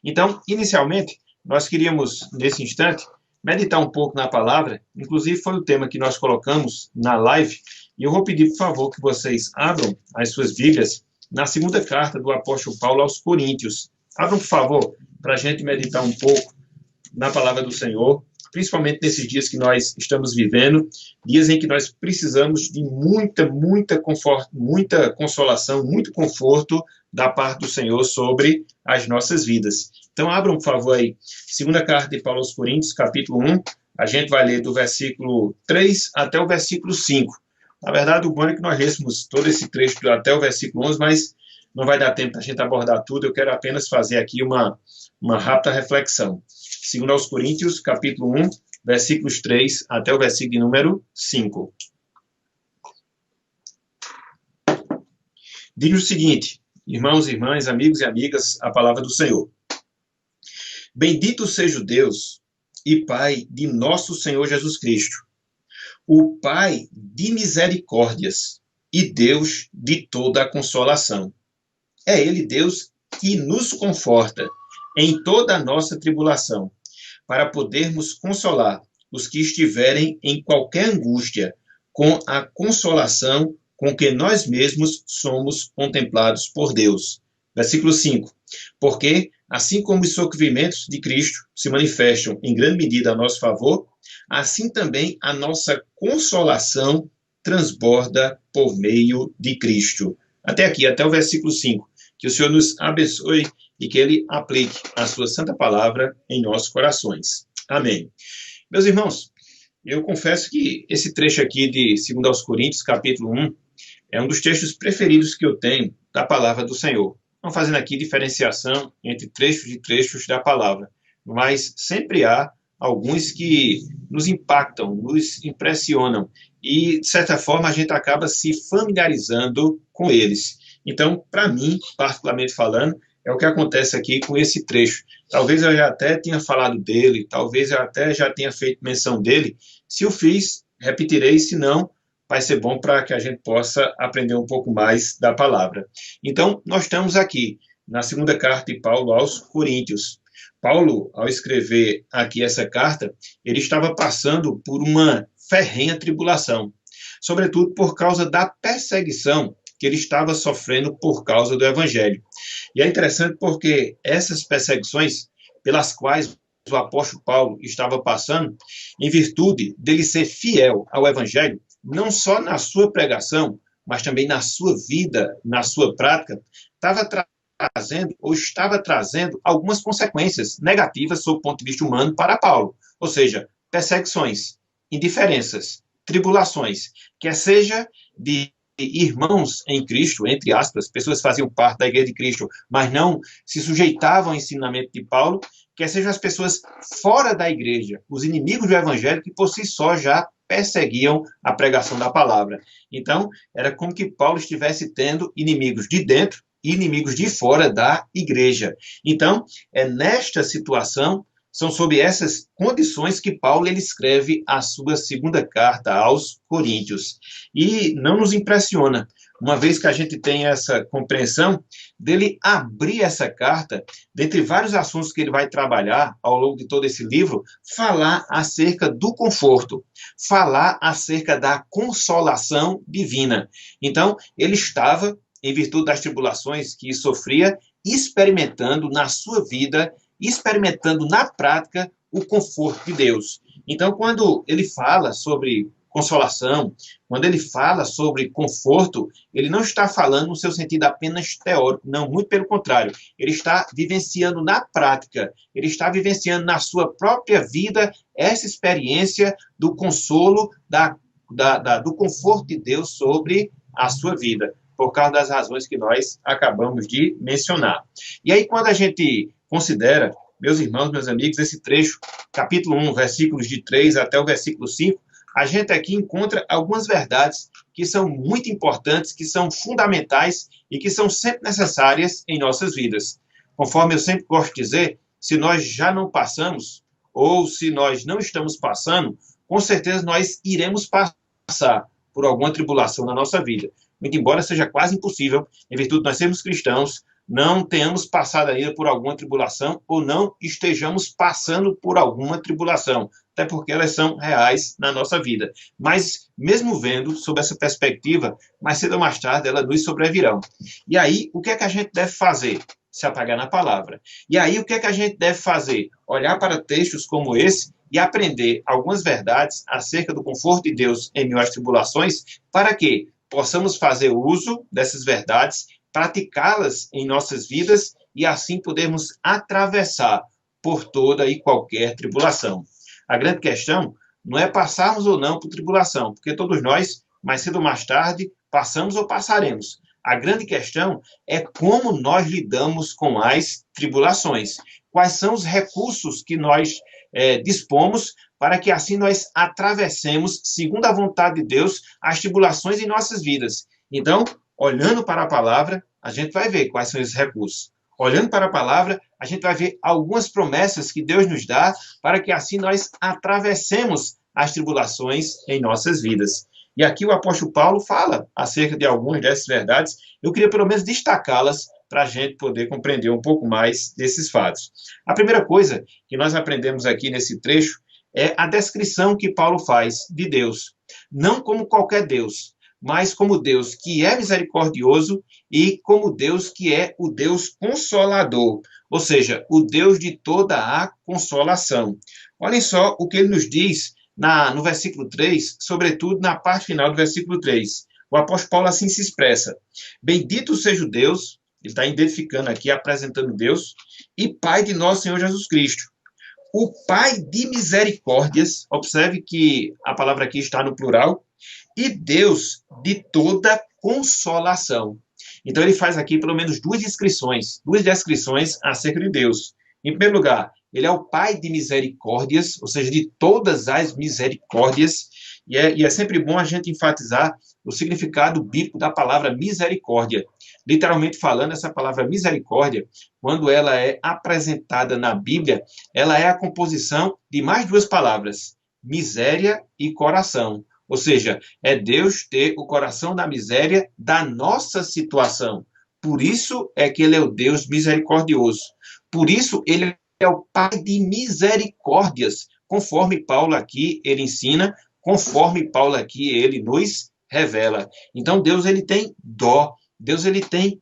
Então, inicialmente, nós queríamos, nesse instante, meditar um pouco na palavra, inclusive foi o tema que nós colocamos na live, e eu vou pedir, por favor, que vocês abram as suas Bíblias na segunda carta do apóstolo Paulo aos Coríntios. Abram, por favor, para a gente meditar um pouco na palavra do Senhor, principalmente nesses dias que nós estamos vivendo, dias em que nós precisamos de muita consolação, muito conforto da parte do Senhor sobre as nossas vidas. Então, abram, por favor, aí, segunda carta de Paulo aos Coríntios, capítulo 1, a gente vai ler do versículo 3 até o versículo 5. Na verdade, o bom é que nós lêssemos todo esse trecho até o versículo 11, mas não vai dar tempo para a gente abordar tudo, eu quero apenas fazer aqui uma rápida reflexão. Segundo aos Coríntios, capítulo 1, versículos 3 até o versículo número 5. Diz o seguinte: irmãos e irmãs, amigos e amigas, a palavra do Senhor. Bendito seja o Deus e Pai de nosso Senhor Jesus Cristo, o Pai de misericórdias e Deus de toda a consolação. É Ele, Deus, que nos conforta em toda a nossa tribulação, para podermos consolar os que estiverem em qualquer angústia, com a consolação com que nós mesmos somos contemplados por Deus. Versículo 5. Porque, assim como os sofrimentos de Cristo se manifestam em grande medida a nosso favor, assim também a nossa consolação transborda por meio de Cristo. Até aqui, até o versículo 5. Que o Senhor nos abençoe e que Ele aplique a sua santa palavra em nossos corações. Amém. Meus irmãos, eu confesso que esse trecho aqui de 2 aos Coríntios, capítulo 1, é um dos textos preferidos que eu tenho da palavra do Senhor. Não fazendo aqui diferenciação entre trechos e trechos da palavra, mas sempre há alguns que nos impactam, nos impressionam e, de certa forma, a gente acaba se familiarizando com eles. Então, para mim, particularmente falando, é o que acontece aqui com esse trecho. Talvez eu já até tenha falado dele, talvez eu até já tenha feito menção dele. Se eu fiz, repetirei, se não, vai ser bom para que a gente possa aprender um pouco mais da palavra. Então, nós estamos aqui na segunda carta de Paulo aos Coríntios. Paulo, ao escrever aqui essa carta, ele estava passando por uma ferrenha tribulação, sobretudo por causa da perseguição que ele estava sofrendo por causa do Evangelho. E é interessante porque essas perseguições pelas quais o apóstolo Paulo estava passando, em virtude dele ser fiel ao Evangelho, não só na sua pregação, mas também na sua vida, na sua prática, estava trazendo algumas consequências negativas sob o ponto de vista humano para Paulo. Ou seja, perseguições, indiferenças, tribulações, quer seja de irmãos em Cristo, entre aspas, pessoas que faziam parte da igreja de Cristo, mas não se sujeitavam ao ensinamento de Paulo, quer sejam as pessoas fora da igreja, os inimigos do evangelho, que por si só já perseguiam a pregação da palavra. Então, era como que Paulo estivesse tendo inimigos de dentro e inimigos de fora da igreja. Então, é nesta situação, são sob essas condições que Paulo ele escreve a sua segunda carta aos Coríntios. E não nos impressiona, uma vez que a gente tem essa compreensão, dele abrir essa carta, dentre vários assuntos que ele vai trabalhar ao longo de todo esse livro, falar acerca do conforto, falar acerca da consolação divina. Então, ele estava, em virtude das tribulações que sofria, experimentando na sua vida, experimentando na prática o conforto de Deus. Então, quando ele fala sobre consolação, quando ele fala sobre conforto, ele não está falando no seu sentido apenas teórico, não, muito pelo contrário. Ele está vivenciando na prática, ele está vivenciando na sua própria vida essa experiência do consolo, do conforto de Deus sobre a sua vida, por causa das razões que nós acabamos de mencionar. E aí, quando a gente considera, meus irmãos, meus amigos, esse trecho, capítulo 1, versículos de 3 até o versículo 5, a gente aqui encontra algumas verdades que são muito importantes, que são fundamentais e que são sempre necessárias em nossas vidas. Conforme eu sempre gosto de dizer, se nós já não passamos, ou se nós não estamos passando, com certeza nós iremos passar por alguma tribulação na nossa vida. Muito embora seja quase impossível, em virtude de nós sermos cristãos, não tenhamos passado ainda por alguma tribulação ou não estejamos passando por alguma tribulação, até porque elas são reais na nossa vida. Mas, mesmo vendo sob essa perspectiva, mais cedo ou mais tarde elas nos sobrevirão. E aí, o que é que a gente deve fazer? Se apagar na palavra. E aí, o que é que a gente deve fazer? Olhar para textos como esse e aprender algumas verdades acerca do conforto de Deus em meio às tribulações, para que possamos fazer uso dessas verdades, praticá-las em nossas vidas e assim podermos atravessar por toda e qualquer tribulação. A grande questão não é passarmos ou não por tribulação, porque todos nós, mais cedo ou mais tarde, passamos ou passaremos. A grande questão é como nós lidamos com as tribulações. Quais são os recursos que nós dispomos para que assim nós atravessemos, segundo a vontade de Deus, as tribulações em nossas vidas. Então, olhando para a palavra, a gente vai ver quais são esses recursos. Olhando para a palavra, a gente vai ver algumas promessas que Deus nos dá para que assim nós atravessemos as tribulações em nossas vidas. E aqui o apóstolo Paulo fala acerca de algumas dessas verdades. Eu queria pelo menos destacá-las para a gente poder compreender um pouco mais desses fatos. A primeira coisa que nós aprendemos aqui nesse trecho é a descrição que Paulo faz de Deus. Não como qualquer Deus, mas como Deus que é misericordioso e como Deus que é o Deus consolador, ou seja, o Deus de toda a consolação. Olhem só o que ele nos diz no versículo 3, sobretudo na parte final do versículo 3. O apóstolo Paulo assim se expressa: bendito seja o Deus, ele está identificando aqui, apresentando Deus, e Pai de nosso Senhor Jesus Cristo. O Pai de misericórdias, observe que a palavra aqui está no plural, e Deus de toda consolação. Então ele faz aqui pelo menos duas descrições acerca de Deus. Em primeiro lugar, ele é o Pai de misericórdias, ou seja, de todas as misericórdias, e é sempre bom a gente enfatizar o significado bíblico da palavra misericórdia. Literalmente falando, essa palavra misericórdia, quando ela é apresentada na Bíblia, ela é a composição de mais duas palavras, miséria e coração. Ou seja, é Deus ter o coração da miséria da nossa situação. Por isso é que ele é o Deus misericordioso. Por isso ele é o Pai de misericórdias, conforme Paulo aqui ele ensina, conforme Paulo aqui ele nos revela. Então Deus ele tem dó, Deus ele tem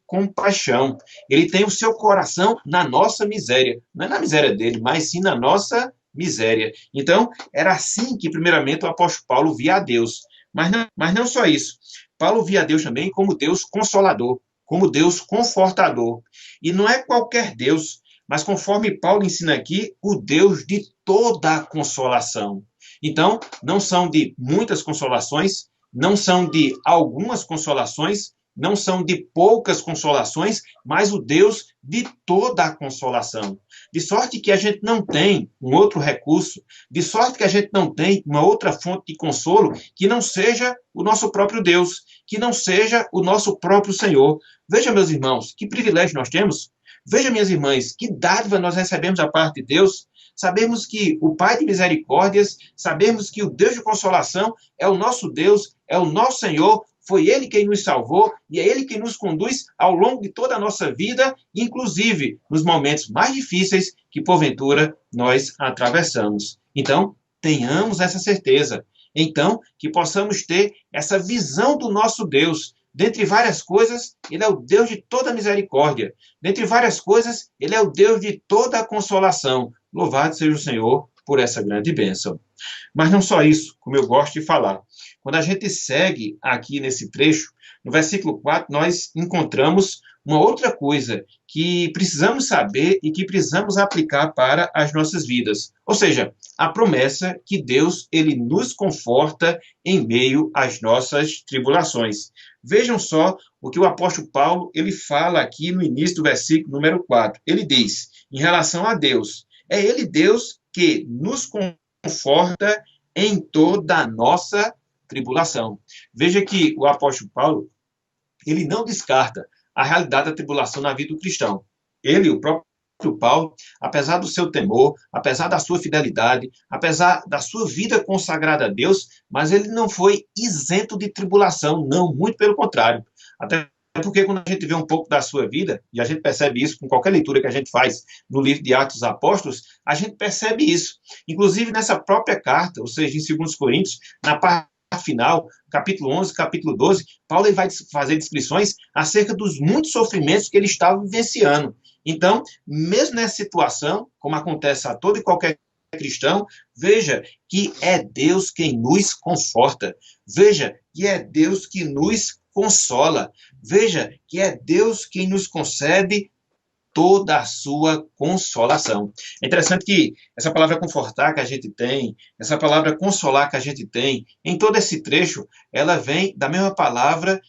compaixão, ele tem o seu coração na nossa miséria, não é na miséria dele, mas sim na nossa miséria. Então, era assim que, primeiramente, o apóstolo Paulo via a Deus. Mas não só isso. Paulo via a Deus também como Deus consolador, como Deus confortador. E não é qualquer Deus, mas conforme Paulo ensina aqui, o Deus de toda a consolação. Então, não são de muitas consolações, não são de algumas consolações, não são de poucas consolações, mas o Deus de toda a consolação. De sorte que a gente não tem um outro recurso, de sorte que a gente não tem uma outra fonte de consolo que não seja o nosso próprio Deus, que não seja o nosso próprio Senhor. Veja, meus irmãos, que privilégio nós temos. Veja, minhas irmãs, que dádiva nós recebemos da parte de Deus. Sabemos que o Pai de misericórdias, sabemos que o Deus de consolação é o nosso Deus, é o nosso Senhor. Foi Ele quem nos salvou e é Ele quem nos conduz ao longo de toda a nossa vida, inclusive nos momentos mais difíceis que, porventura, nós atravessamos. Então, tenhamos essa certeza. Então, que possamos ter essa visão do nosso Deus. Dentre várias coisas, Ele é o Deus de toda misericórdia. Dentre várias coisas, Ele é o Deus de toda a consolação. Louvado seja o Senhor por essa grande bênção. Mas não só isso, como eu gosto de falar. Quando a gente segue aqui nesse trecho, no versículo 4, nós encontramos uma outra coisa que precisamos saber e que precisamos aplicar para as nossas vidas. Ou seja, a promessa que Deus ele nos conforta em meio às nossas tribulações. Vejam só o que o apóstolo Paulo ele fala aqui no início do versículo número 4. Ele diz, em relação a Deus, é Ele Deus que nos conforta em toda a nossa tribulação. Veja que o apóstolo Paulo, ele não descarta a realidade da tribulação na vida do cristão. Ele, o próprio Paulo, apesar do seu temor, apesar da sua fidelidade, apesar da sua vida consagrada a Deus, mas ele não foi isento de tribulação, não, muito pelo contrário. Até porque quando a gente vê um pouco da sua vida, e a gente percebe isso com qualquer leitura que a gente faz no livro de Atos dos Apóstolos, a gente percebe isso. Inclusive nessa própria carta, ou seja, em 2 Coríntios, na parte final, capítulo 11, capítulo 12, Paulo ele vai fazer descrições acerca dos muitos sofrimentos que ele estava vivenciando. Então, mesmo nessa situação, como acontece a todo e qualquer cristão, veja que é Deus quem nos conforta. Veja que é Deus que nos consola. Veja que é Deus quem nos concede toda a sua consolação. É interessante que essa palavra confortar que a gente tem, essa palavra consolar que a gente tem, em todo esse trecho, ela vem da mesma palavra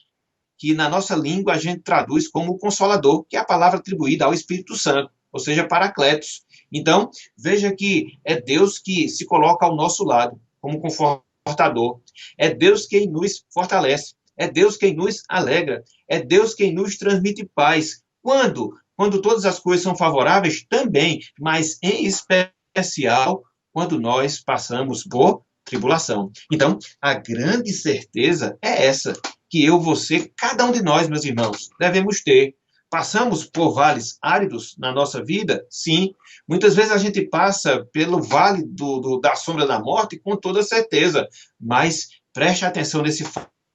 que na nossa língua a gente traduz como consolador, que é a palavra atribuída ao Espírito Santo, ou seja, Paracletos. Então, veja que é Deus que se coloca ao nosso lado como confortador. É Deus quem nos fortalece. É Deus quem nos alegra. É Deus quem nos transmite paz. Quando? Quando todas as coisas são favoráveis, também, mas em especial quando nós passamos por tribulação. Então, a grande certeza é essa, que eu, você, cada um de nós, meus irmãos, devemos ter. Passamos por vales áridos na nossa vida? Sim. Muitas vezes a gente passa pelo vale da sombra da morte com toda certeza, mas preste atenção nesse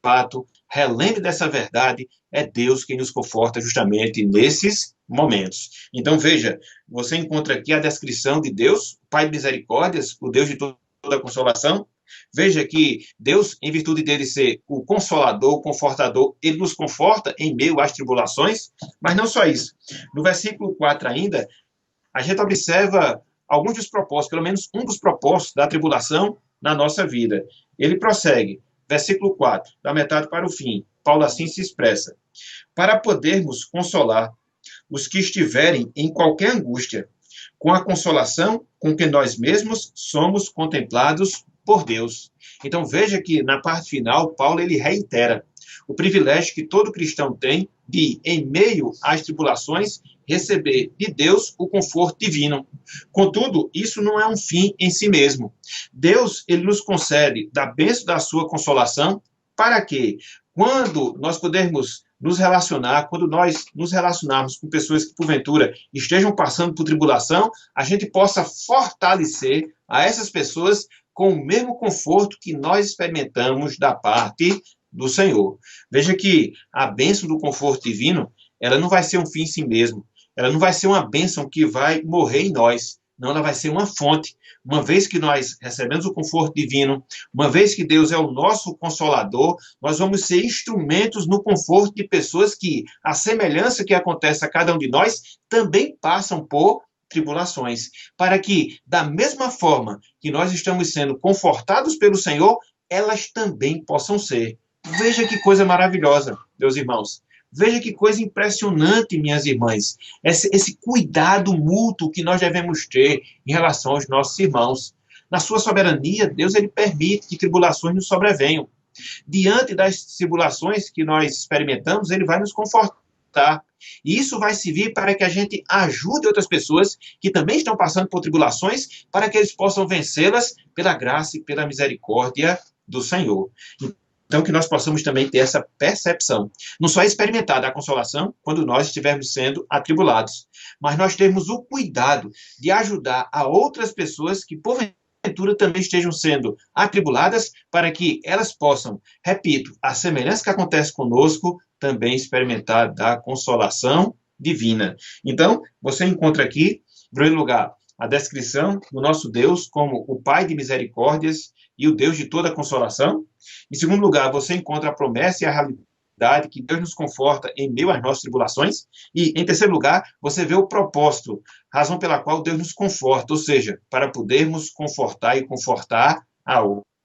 fato, relembre dessa verdade, é Deus quem nos conforta justamente nesses momentos. Então veja, você encontra aqui a descrição de Deus, Pai de misericórdias, o Deus de toda consolação. Veja que Deus, em virtude dele ser o consolador, o confortador, ele nos conforta em meio às tribulações, mas não só isso. No versículo 4 ainda, a gente observa alguns dos propósitos, pelo menos um dos propósitos da tribulação na nossa vida. Ele prossegue, versículo 4, da metade para o fim. Paulo assim se expressa: para podermos consolar os que estiverem em qualquer angústia, com a consolação com que nós mesmos somos contemplados por Deus. Então veja que na parte final, Paulo ele reitera o privilégio que todo cristão tem de, em meio às tribulações, receber de Deus o conforto divino. Contudo, isso não é um fim em si mesmo. Deus ele nos concede da bênção da sua consolação para que, quando nós pudermos nos relacionar, quando nós nos relacionarmos com pessoas que, porventura, estejam passando por tribulação, a gente possa fortalecer a essas pessoas com o mesmo conforto que nós experimentamos da parte do Senhor. Veja que a bênção do conforto divino, ela não vai ser um fim em si mesmo. Ela não vai ser uma bênção que vai morrer em nós. Não, ela vai ser uma fonte. Uma vez que nós recebemos o conforto divino, uma vez que Deus é o nosso consolador, nós vamos ser instrumentos no conforto de pessoas que, a semelhança que acontece a cada um de nós, também passam por tribulações, para que, da mesma forma que nós estamos sendo confortados pelo Senhor, elas também possam ser. Veja que coisa maravilhosa, meus irmãos. Veja que coisa impressionante, minhas irmãs, esse cuidado mútuo que nós devemos ter em relação aos nossos irmãos. Na sua soberania, Deus ele permite que tribulações nos sobrevenham. Diante das tribulações que nós experimentamos, ele vai nos confortar. E isso vai servir para que a gente ajude outras pessoas que também estão passando por tribulações, para que eles possam vencê-las pela graça e pela misericórdia do Senhor. Então, que nós possamos também ter essa percepção. Não só experimentar da consolação quando nós estivermos sendo atribulados, mas nós termos o cuidado de ajudar a outras pessoas que, porventura, também estejam sendo atribuladas, para que elas possam, repito, a semelhança que acontece conosco, também experimentar da consolação divina. Então, você encontra aqui, em primeiro lugar, a descrição do nosso Deus como o Pai de misericórdias e o Deus de toda consolação. Em segundo lugar, você encontra a promessa e a realidade que Deus nos conforta em meio às nossas tribulações. E, em terceiro lugar, você vê o propósito, razão pela qual Deus nos conforta, ou seja, para podermos confortar e confortar a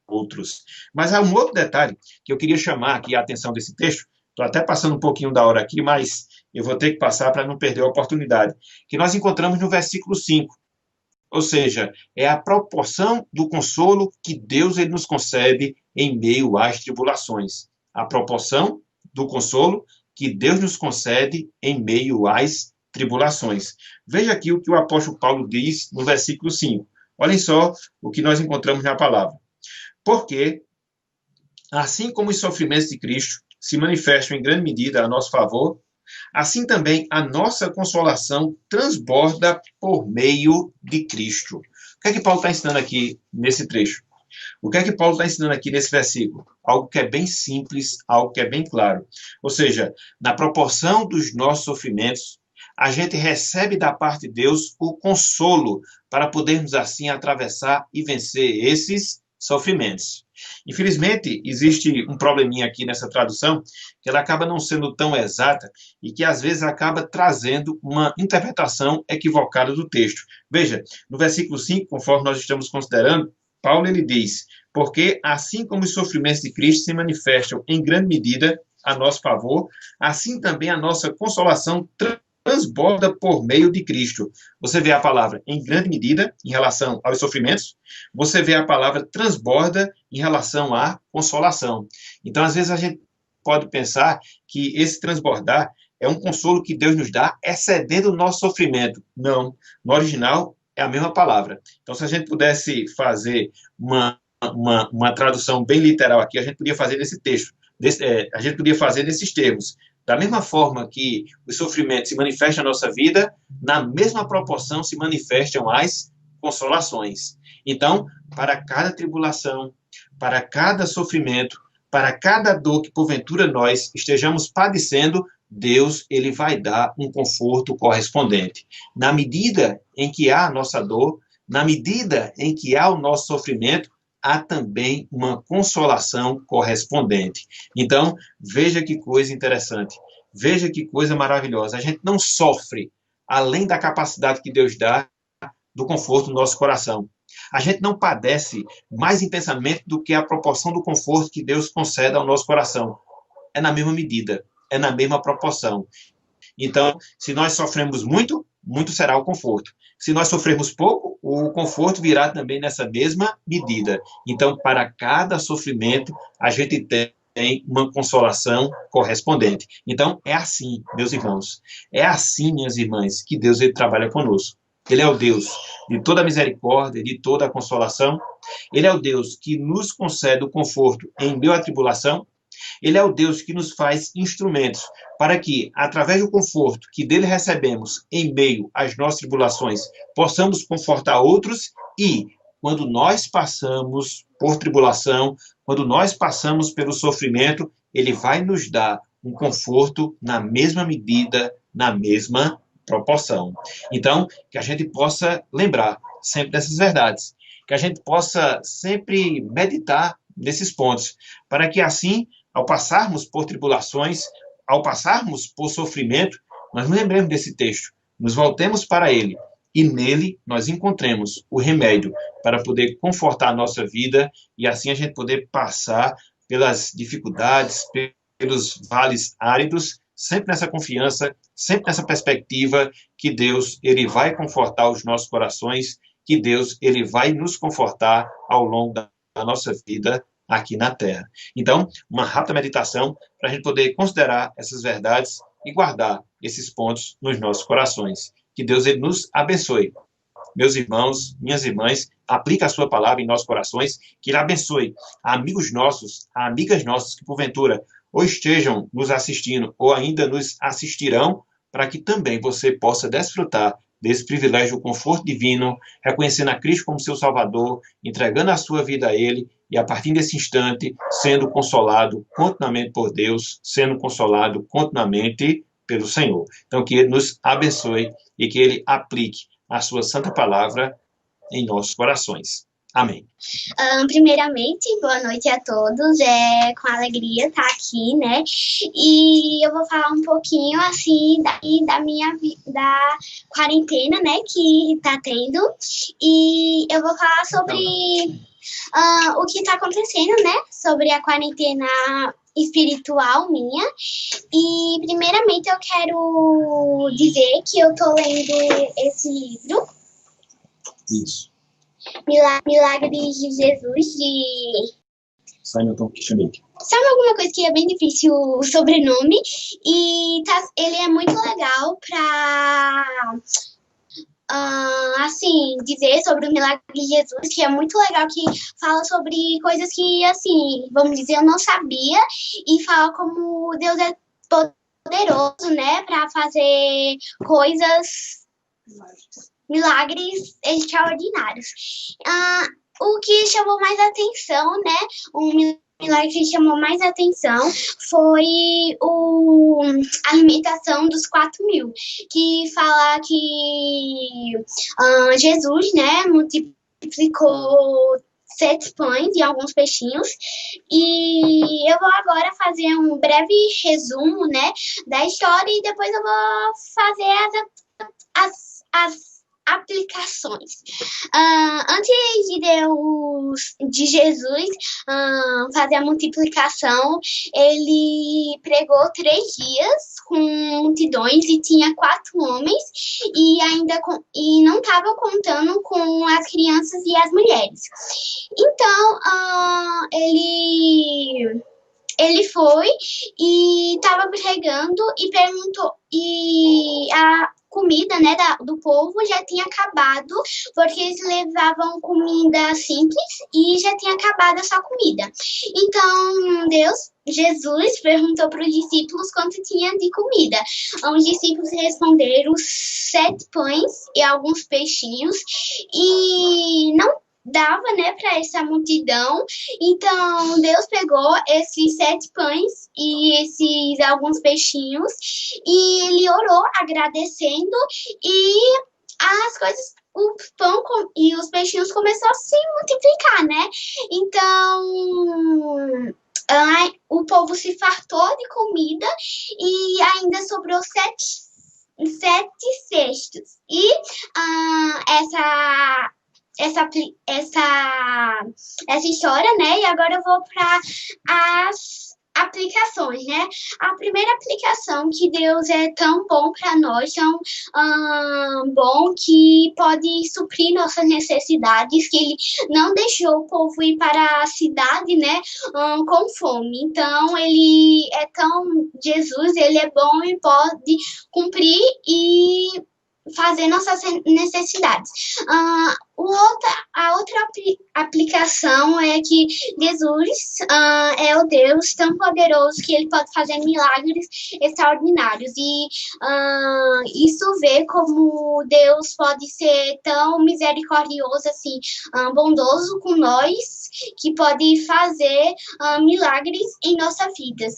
outros. Mas há um outro detalhe que eu queria chamar aqui a atenção desse texto. Estou até passando um pouquinho da hora aqui, mas eu vou ter que passar para não perder a oportunidade. Que nós encontramos no versículo 5. Ou seja, é a proporção do consolo que Deus ele nos concede em meio às tribulações. A proporção do consolo que Deus nos concede em meio às tribulações. Veja aqui o que o apóstolo Paulo diz no versículo 5. Olhem só o que nós encontramos na palavra. Porque, assim como os sofrimentos de Cristo se manifestam em grande medida a nosso favor, assim também a nossa consolação transborda por meio de Cristo. O que é que Paulo está ensinando aqui nesse trecho? O que é que Paulo está ensinando aqui nesse versículo? Algo que é bem simples, algo que é bem claro. Ou seja, na proporção dos nossos sofrimentos, a gente recebe da parte de Deus o consolo para podermos assim atravessar e vencer esses sofrimentos. Infelizmente, existe um probleminha aqui nessa tradução, que ela acaba não sendo tão exata e que às vezes acaba trazendo uma interpretação equivocada do texto. Veja, no versículo 5, conforme nós estamos considerando, Paulo ele diz: porque assim como os sofrimentos de Cristo se manifestam em grande medida a nosso favor, assim também a nossa consolação transborda por meio de Cristo. Você vê a palavra em grande medida em relação aos sofrimentos, você vê a palavra transborda em relação à consolação. Então, às vezes a gente pode pensar que esse transbordar é um consolo que Deus nos dá excedendo o nosso sofrimento. Não, no original é a mesma palavra. Então, se a gente pudesse fazer uma tradução bem literal aqui, a gente podia fazer nesse texto, a gente podia fazer nesses termos. Da mesma forma que os sofrimentos se manifestam na nossa vida, na mesma proporção se manifestam as consolações. Então, para cada tribulação, para cada sofrimento, para cada dor que porventura nós estejamos padecendo, Deus ele vai dar um conforto correspondente. Na medida em que há a nossa dor, na medida em que há o nosso sofrimento, há também uma consolação correspondente. Então, veja que coisa interessante, veja que coisa maravilhosa. A gente não sofre além da capacidade que Deus dá do conforto no nosso coração. A gente não padece mais intensamente do que a proporção do conforto que Deus concede ao nosso coração. É na mesma medida, é na mesma proporção. Então, se nós sofremos muito, muito será o conforto. Se nós sofrermos pouco, o conforto virá também nessa mesma medida. Então, para cada sofrimento, a gente tem uma consolação correspondente. Então, é assim, meus irmãos, é assim, minhas irmãs, que Deus ele trabalha conosco. Ele é o Deus de toda a misericórdia, de toda a consolação. Ele é o Deus que nos concede o conforto em meio à tribulação. Ele é o Deus que nos faz instrumentos para que, através do conforto que dele recebemos em meio às nossas tribulações, possamos confortar outros e, quando nós passamos por tribulação, quando nós passamos pelo sofrimento, ele vai nos dar um conforto na mesma medida, na mesma proporção. Então, que a gente possa lembrar sempre dessas verdades, que a gente possa sempre meditar nesses pontos, para que assim, ao passarmos por tribulações, ao passarmos por sofrimento, nós nos lembremos desse texto, nos voltemos para ele e nele nós encontremos o remédio para poder confortar a nossa vida e assim a gente poder passar pelas dificuldades, pelos vales áridos, sempre nessa confiança, sempre nessa perspectiva que Deus ele vai confortar os nossos corações, que Deus ele vai nos confortar ao longo da nossa vida aqui na Terra. Então, uma rápida meditação para a gente poder considerar essas verdades e guardar esses pontos nos nossos corações. Que Deus ele nos abençoe. Meus irmãos, minhas irmãs, aplique a sua palavra em nossos corações, que Ele abençoe a amigos nossos, a amigas nossas que porventura ou estejam nos assistindo ou ainda nos assistirão, para que também você possa desfrutar desse privilégio, o conforto divino, reconhecendo a Cristo como seu Salvador, entregando a sua vida a Ele e, a partir desse instante, sendo consolado continuamente por Deus, sendo consolado continuamente pelo Senhor. Então, que Ele nos abençoe e que Ele aplique a sua santa palavra em nossos corações. Amém. Primeiramente, boa noite a todos. É com alegria estar aqui, né? E eu vou falar um pouquinho assim da minha da quarentena, né? Que tá tendo. E eu vou falar sobre o que tá acontecendo, né? Sobre a quarentena espiritual minha. E primeiramente eu quero dizer que eu tô lendo esse livro. Isso. Milagres de Jesus, de Simon Schmidt. Sabe alguma coisa que é bem difícil o sobrenome? E ele é muito legal para assim, dizer sobre o milagre de Jesus, que é muito legal, que fala sobre coisas que, assim, vamos dizer, eu não sabia, e fala como Deus é poderoso, né, para fazer coisas, milagres extraordinários. O que chamou mais atenção, né, um milagre que chamou mais atenção foi a alimentação dos 4.000, que fala que Jesus, né, multiplicou 7 pães e alguns peixinhos. E eu vou agora fazer um breve resumo, né, da história, e depois eu vou fazer as aplicações. Antes de Jesus fazer a multiplicação, ele pregou 3 dias com multidões e tinha 4 homens, e não estava contando com as crianças e as mulheres. Então, ele foi e estava pregando e perguntou, e a comida, né, do povo já tinha acabado, porque eles levavam comida simples e já tinha acabado essa comida. Então, Jesus perguntou para os discípulos quanto tinha de comida. Os discípulos responderam 7 pães e alguns peixinhos, e não dava, né, para essa multidão. Então, Deus pegou esses 7 pães e esses alguns peixinhos, e ele orou agradecendo, e as coisas, o pão e os peixinhos começaram a se multiplicar, né? Então, o povo se fartou de comida e ainda sobrou 7 cestos. E essa história, né? E agora eu vou para as aplicações, né? A primeira aplicação, que Deus é tão bom para nós, tão bom, que pode suprir nossas necessidades, que ele não deixou o povo ir para a cidade, né, com fome. Então, Jesus, ele é bom e pode cumprir e fazer nossas necessidades. A outra aplicação é que Jesus é o Deus tão poderoso que ele pode fazer milagres extraordinários. E isso vê como Deus pode ser tão misericordioso, assim, bondoso com nós, que pode fazer milagres em nossas vidas.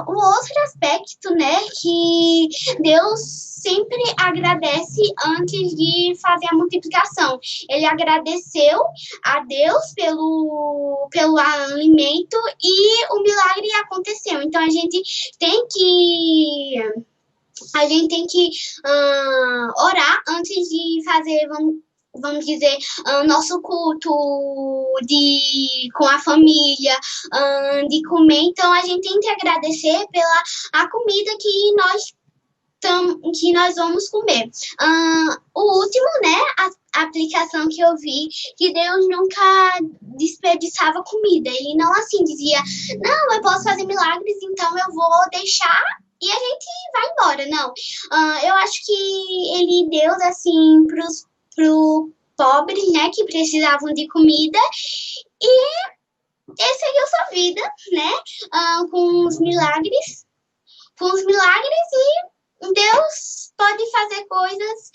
O outro aspecto, né, que Deus sempre agradece antes de fazer a multiplicação. Ele agradeceu a Deus pelo alimento, e o milagre aconteceu. Então, a gente tem que orar antes de fazer, vamos dizer, nosso culto com a família, de comer. Então, a gente tem que agradecer pela comida que nós vamos comer. O último, né, a aplicação que eu vi, que Deus nunca desperdiçava comida. Ele não assim dizia, não, eu posso fazer milagres, então eu vou deixar e a gente vai embora. Não. Eu acho que ele deu, assim, pro pobres, né, que precisavam de comida, e essa seguiu sua vida, né, com os milagres, e Deus pode fazer coisas,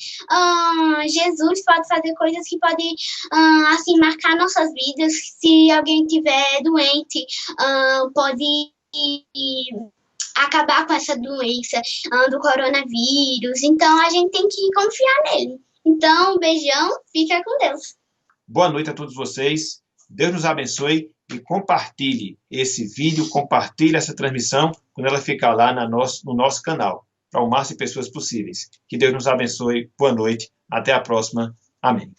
Jesus pode fazer coisas que podem, assim, marcar nossas vidas. Se alguém estiver doente, pode acabar com essa doença do coronavírus. Então, a gente tem que confiar nele. Então, um beijão, fica com Deus. Boa noite a todos vocês. Deus nos abençoe e compartilhe esse vídeo, compartilhe essa transmissão quando ela ficar lá no nosso canal, para o máximo de pessoas possíveis. Que Deus nos abençoe. Boa noite. Até a próxima. Amém.